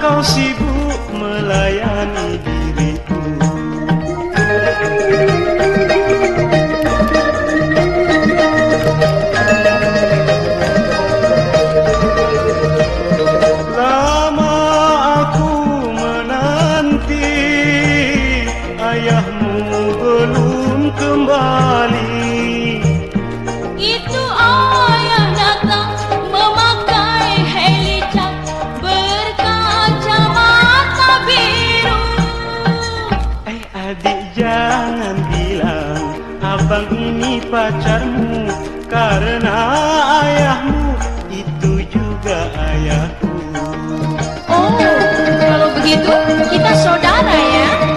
kau sibuk melayani diriku. Lama aku menanti, ayahmu belum kembali. Itu ayah datang memakai helicat berkacamata biru. Adik jangan bilang abang ini pacarmu, karena ayahmu itu juga ayahku. Oh, kalau begitu kita saudara ya.